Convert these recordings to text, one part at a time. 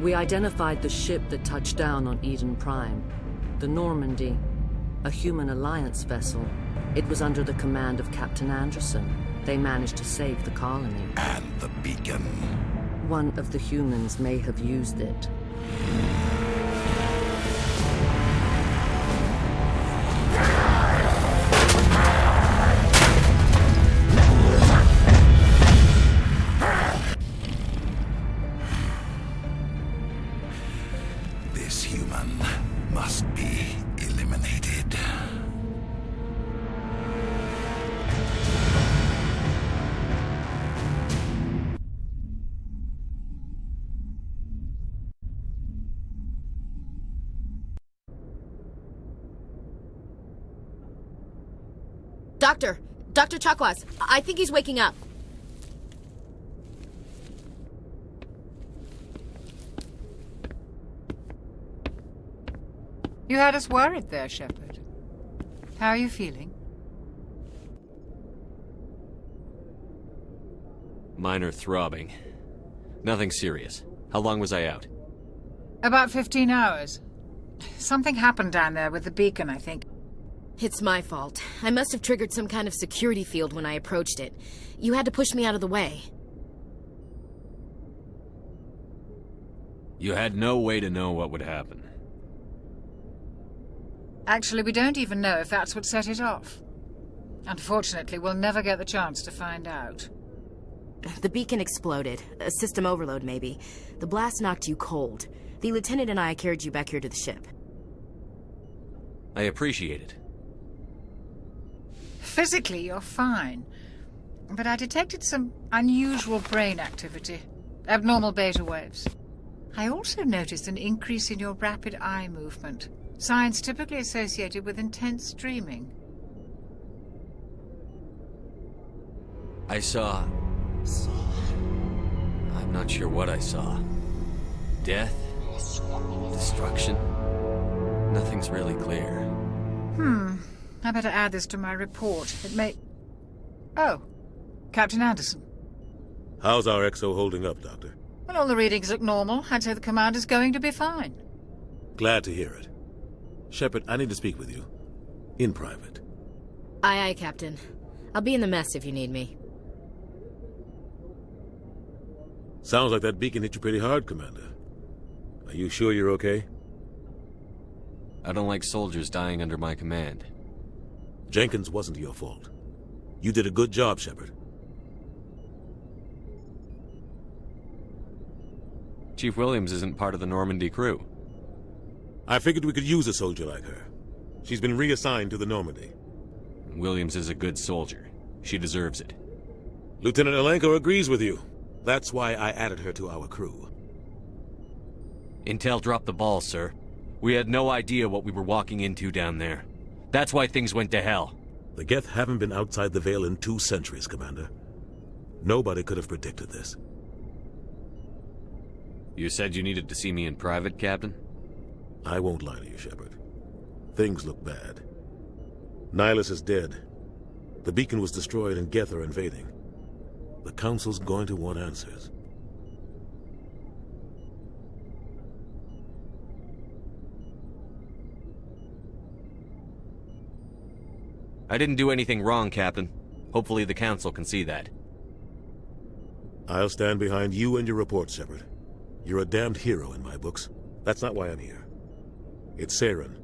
We identified the ship that touched down on Eden Prime. The Normandy. A human alliance vessel. It was under the command of Captain Anderson. They managed to save the colony. And the beacon. One of the humans may have used it. This human must be eliminated. Dr. Chakwas, I think he's waking up. You had us worried there, Shepard. How are you feeling? Minor throbbing. Nothing serious. How long was I out? About 15 hours. Something happened down there with the beacon, I think. It's my fault. I must have triggered some kind of security field when I approached it. You had to push me out of the way. You had no way to know what would happen. Actually, we don't even know if that's what set it off. Unfortunately, we'll never get the chance to find out. The beacon exploded. A system overload, maybe. The blast knocked you cold. The lieutenant and I carried you back here to the ship. I appreciate it. Physically, you're fine. But I detected some unusual brain activity. Abnormal beta waves. I also noticed an increase in your rapid eye movement. Signs typically associated with intense dreaming. I saw... I'm not sure what I saw. Death? Destruction? Nothing's really clear. I better add this to my report. It may... Oh, Captain Anderson. How's our XO holding up, Doctor? Well, all the readings look normal. I'd say the commander's going to be fine. Glad to hear it. Shepard, I need to speak with you. In private. Aye, Captain. I'll be in the mess if you need me. Sounds like that beacon hit you pretty hard, Commander. Are you sure you're okay? I don't like soldiers dying under my command. Jenkins wasn't your fault. You did a good job, Shepard. Chief Williams isn't part of the Normandy crew. I figured we could use a soldier like her. She's been reassigned to the Normandy. Williams is a good soldier. She deserves it. Lieutenant Alenko agrees with you. That's why I added her to our crew. Intel dropped the ball, sir. We had no idea what we were walking into down there. That's why things went to hell. The Geth haven't been outside the Veil in 2 centuries, Commander. Nobody could have predicted this. You said you needed to see me in private, Captain? I won't lie to you, Shepard. Things look bad. Nihilus is dead. The beacon was destroyed and Geth are invading. The Council's going to want answers. I didn't do anything wrong, Captain. Hopefully the Council can see that. I'll stand behind you and your report, Shepard. You're a damned hero in my books. That's not why I'm here. It's Saren,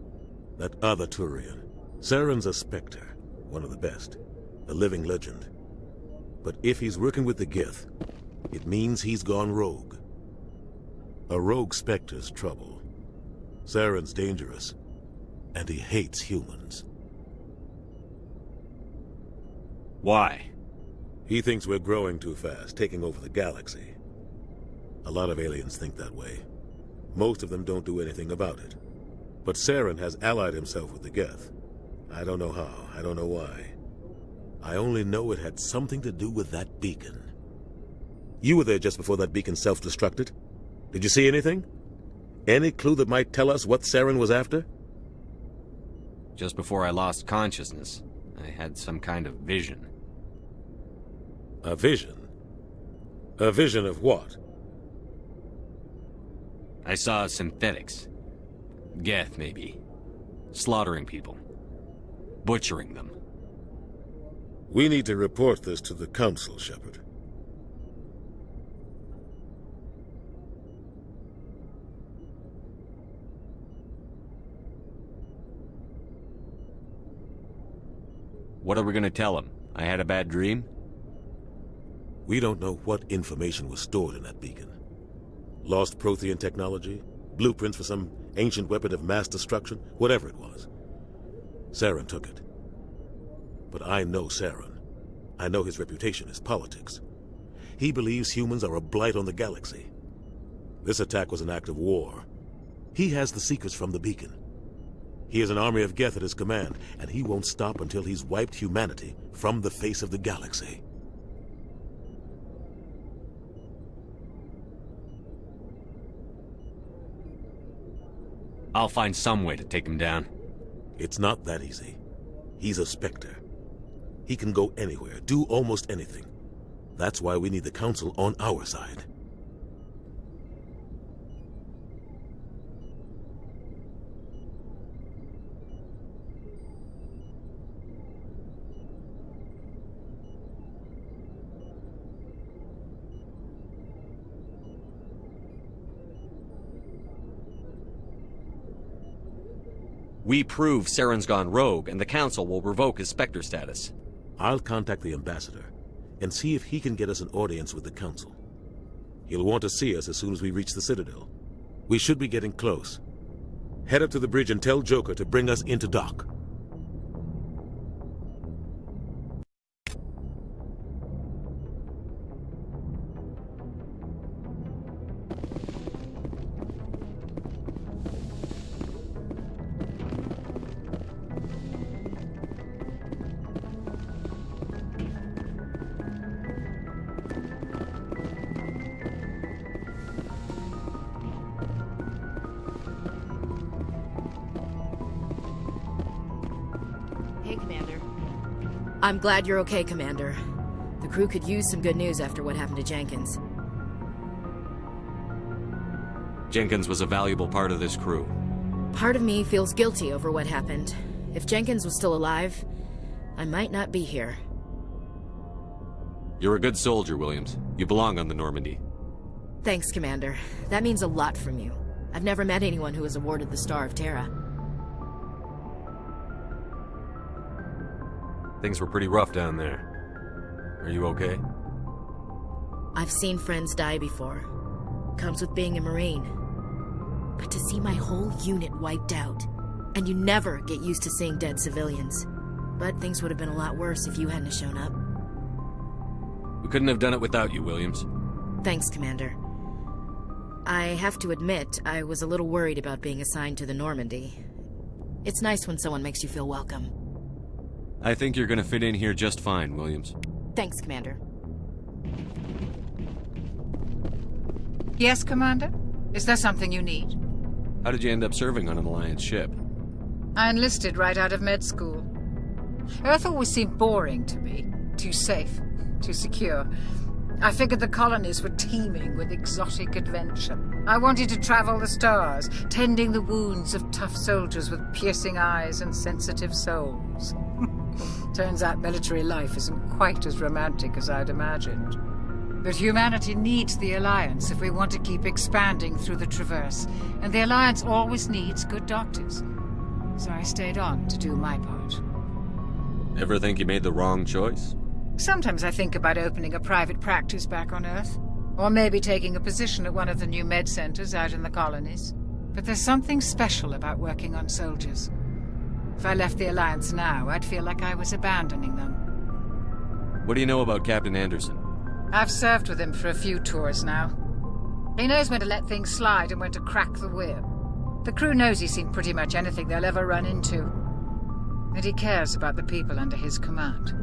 that other Turian. Saren's a Spectre, one of the best. A living legend. But if he's working with the Geth, it means he's gone rogue. A rogue Spectre's trouble. Saren's dangerous, and he hates humans. Why? He thinks we're growing too fast, taking over the galaxy. A lot of aliens think that way. Most of them don't do anything about it. But Saren has allied himself with the Geth. I don't know how, I don't know why. I only know it had something to do with that beacon. You were there just before that beacon self-destructed. Did you see anything? Any clue that might tell us what Saren was after? Just before I lost consciousness, I had some kind of vision. A vision? A vision of what? I saw synthetics. Geth, maybe. Slaughtering people. Butchering them. We need to report this to the Council, Shepard. What are we gonna tell him? I had a bad dream? We don't know what information was stored in that beacon. Lost Prothean technology? Blueprints for some ancient weapon of mass destruction? Whatever it was. Saren took it. But I know Saren. I know his reputation is politics. He believes humans are a blight on the galaxy. This attack was an act of war. He has the secrets from the beacon. He has an army of Geth at his command, and he won't stop until he's wiped humanity from the face of the galaxy. I'll find some way to take him down. It's not that easy. He's a Spectre. He can go anywhere, do almost anything. That's why we need the Council on our side. We prove Saren's gone rogue, and the Council will revoke his Spectre status. I'll contact the Ambassador and see if he can get us an audience with the Council. He'll want to see us as soon as we reach the Citadel. We should be getting close. Head up to the bridge and tell Joker to bring us into dock. Hey, Commander. I'm glad you're okay, Commander. The crew could use some good news after what happened to Jenkins. Jenkins was a valuable part of this crew. Part of me feels guilty over what happened. If Jenkins was still alive, I might not be here. You're a good soldier, Williams. You belong on the Normandy. Thanks, Commander. That means a lot from you. I've never met anyone who was awarded the Star of Terra. Things were pretty rough down there. Are you okay? I've seen friends die before. Comes with being a Marine. But to see my whole unit wiped out, and you never get used to seeing dead civilians. But things would have been a lot worse if you hadn't shown up. We couldn't have done it without you, Williams. Thanks, Commander. I have to admit, I was a little worried about being assigned to the Normandy. It's nice when someone makes you feel welcome. I think you're gonna fit in here just fine, Williams. Thanks, Commander. Yes, Commander? Is there something you need? How did you end up serving on an Alliance ship? I enlisted right out of med school. Earth always seemed boring to me. Too safe, too secure. I figured the colonies were teeming with exotic adventure. I wanted to travel the stars, tending the wounds of tough soldiers with piercing eyes and sensitive souls. Turns out military life isn't quite as romantic as I'd imagined. But humanity needs the Alliance if we want to keep expanding through the Traverse, and the Alliance always needs good doctors. So I stayed on to do my part. Ever think you made the wrong choice? Sometimes I think about opening a private practice back on Earth, or maybe taking a position at one of the new med centers out in the colonies. But there's something special about working on soldiers. If I left the Alliance now, I'd feel like I was abandoning them. What do you know about Captain Anderson? I've served with him for a few tours now. He knows when to let things slide and when to crack the whip. The crew knows he's seen pretty much anything they'll ever run into. And he cares about the people under his command.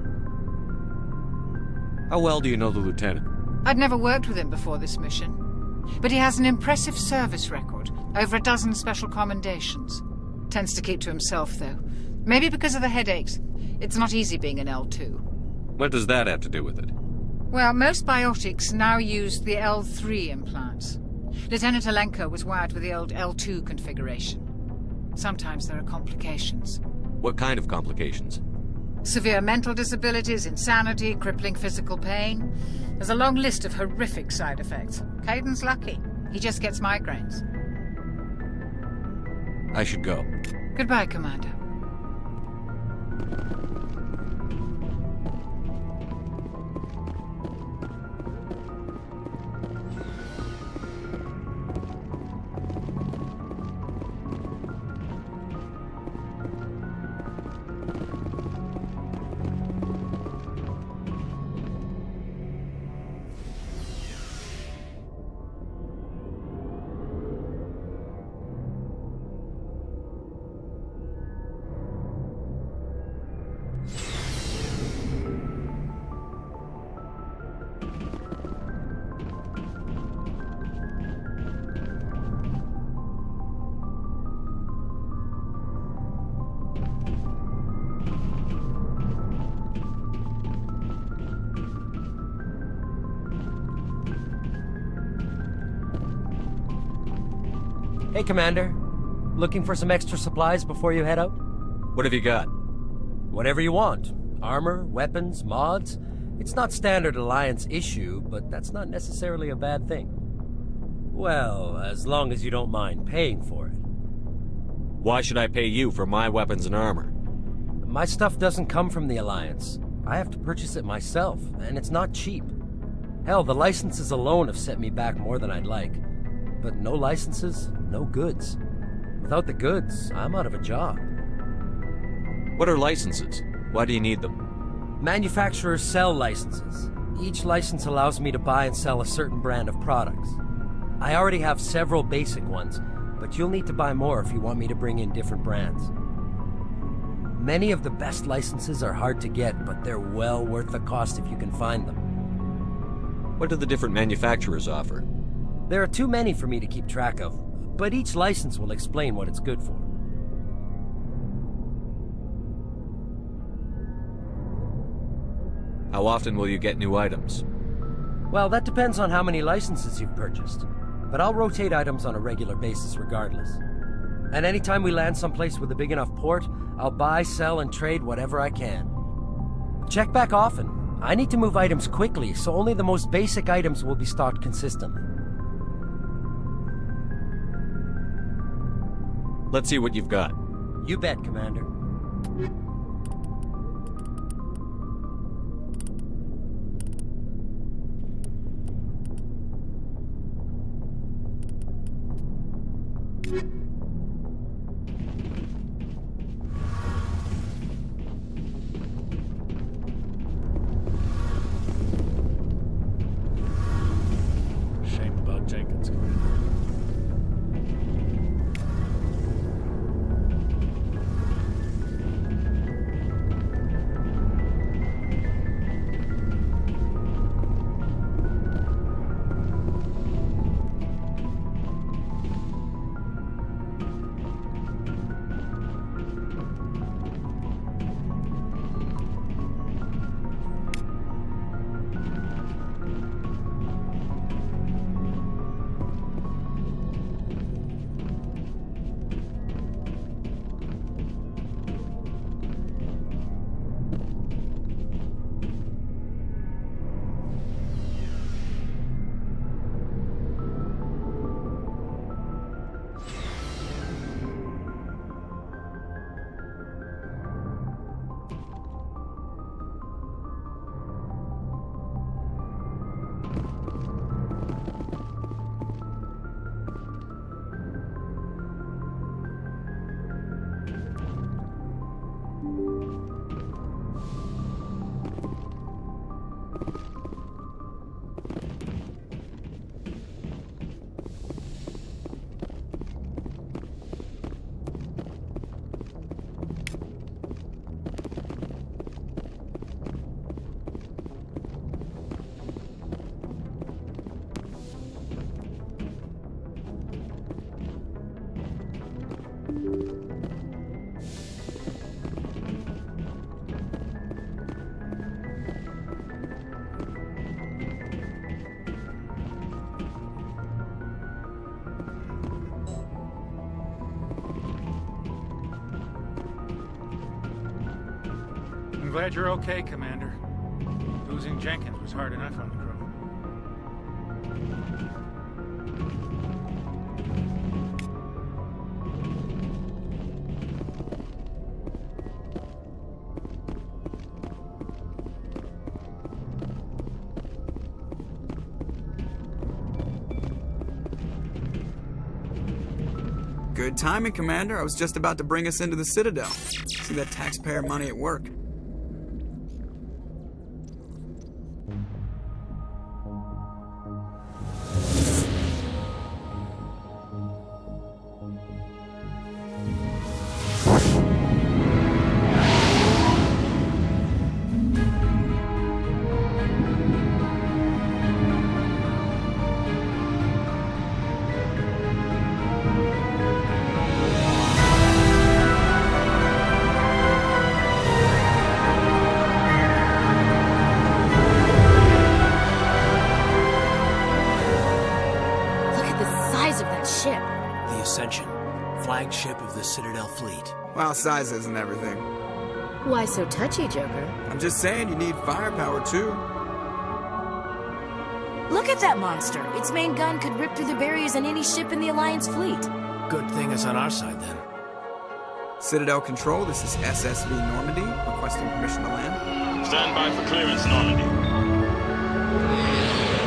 How well do you know the Lieutenant? I'd never worked with him before this mission. But he has an impressive service record, over 12 special commendations. Tends to keep to himself, though. Maybe because of the headaches. It's not easy being an L2. What does that have to do with it? Well, most biotics now use the L3 implants. Lieutenant Alenko was wired with the old L2 configuration. Sometimes there are complications. What kind of complications? Severe mental disabilities, insanity, crippling physical pain. There's a long list of horrific side effects. Caden's lucky. He just gets migraines. I should go. Goodbye, Commander. Hey, Commander. Looking for some extra supplies before you head out? What have you got? Whatever you want. Armor, weapons, mods. It's not standard Alliance issue, but that's not necessarily a bad thing. Well, as long as you don't mind paying for it. Why should I pay you for my weapons and armor? My stuff doesn't come from the Alliance. I have to purchase it myself, and it's not cheap. Hell, the licenses alone have set me back more than I'd like. But no licenses, no goods. Without the goods, I'm out of a job. What are licenses? Why do you need them? Manufacturers sell licenses. Each license allows me to buy and sell a certain brand of products. I already have several basic ones, but you'll need to buy more if you want me to bring in different brands. Many of the best licenses are hard to get, but they're well worth the cost if you can find them. What do the different manufacturers offer? There are too many for me to keep track of, but each license will explain what it's good for. How often will you get new items? Well, that depends on how many licenses you've purchased, but I'll rotate items on a regular basis regardless. And anytime we land someplace with a big enough port, I'll buy, sell, and trade whatever I can. Check back often. I need to move items quickly, so only the most basic items will be stocked consistently. Let's see what you've got. You bet, Commander. Shame about Jenkins. glad you're okay, Commander. Losing Jenkins was hard enough on the crew. Good timing, Commander. I was just about to bring us into the Citadel. See that taxpayer money at work. Flagship of the Citadel fleet. Well, size isn't everything. Why so touchy, Joker? I'm just saying you need firepower, too. Look at that monster. Its main gun could rip through the barriers in any ship in the Alliance fleet. Good thing it's on our side, then. Citadel Control, this is SSV Normandy, requesting permission to land. Stand by for clearance, Normandy.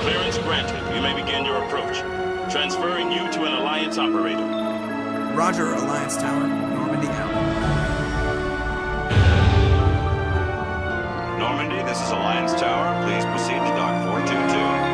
Clearance granted. You may begin your approach. Transferring you to an Alliance operator. Roger, Alliance Tower. Normandy out. Normandy, this is Alliance Tower. Please proceed to Dock 422.